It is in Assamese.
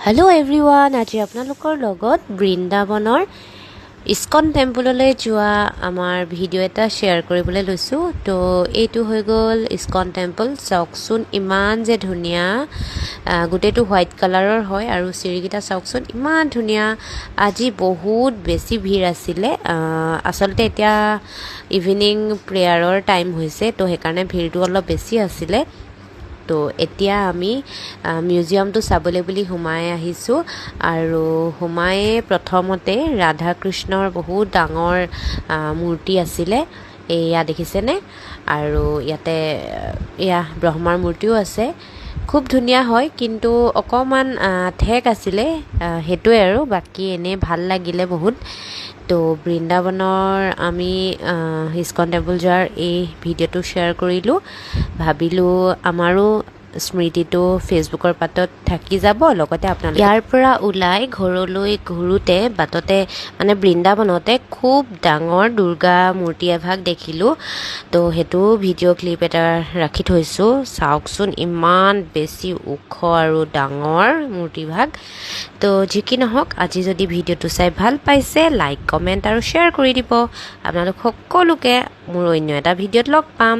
हेलो एवरीवन आज आपनालोকৰ লগত বৃন্দাবনৰ ইস্কন টেম্পললৈ যোৱা আমাৰ ভিডিও এটা শেয়াৰ কৰিবলৈ লৈছো তো এইটো হৈ গল ইস্কন টেম্পল চাওকচোন ইমান যে ধুনিয়া গুটেটো হোৱাইট কালাৰৰ হয় আৰু চিৰিগিটা চাওকচোন ইমান ধুনিয়া আজি বহুত বেছি ভিৰ আছিলে আসলতে এতিয়া ইভিনিং প্ৰেয়াৰৰ টাইম হৈছে তো হেকাৰণে ভিৰটো অলপ বেছি আছিলে তো এতিয়া আমি মিউজিয়ামটো চাবলৈ বুলি হুমাই আহিছো আৰু হুমায়ে প্ৰথমতে ৰাধা কৃষ্ণৰ বহুত ডাঙৰ মূৰ্তি আছিলে এয়া দেখিছেনে আৰু ইয়াতে এয়া ব্ৰহ্মাৰ মূৰ্তিও আছে খুব ধুনিয়া হয় কিন্তু অকমান ঠেক আছিলে হেতুৱে আৰু বাকি এনে ভাল লাগিলে বহুত তো বৃন্দাবনৰ আমি ইস্কন টেম্পল যোৱাৰ এই ভিডিওটো শেয়াৰ কৰিলো ভাবিলো আমাৰো স্মৃতিটো ফেসবুকৰ পাতত থাকি যাব লগতে আপোনালোক ইয়াৰ পৰা উলাই ঘৰলৈ ঘুৰুতে বাটতে মানে বৃন্দাবনতে খুব ডাঙৰ দুৰ্গা মূৰ্তি এভাগ দেখিলো তো হেতু ভিডিও ক্লিপ এটা ৰাখি থৈছো চাওকচোন ইমান বেছি ওখ আৰু ডাঙৰ মূৰ্তি ভাগ তো যিকি নহওক আজি যদি ভিডিওটো চাই ভাল পাইছে লাইক কমেন্ট আৰু শেয়াৰ কৰি দিব আপোনালোক সকলোকে মোৰ অন্য এটা ভিডিওত লগ পাম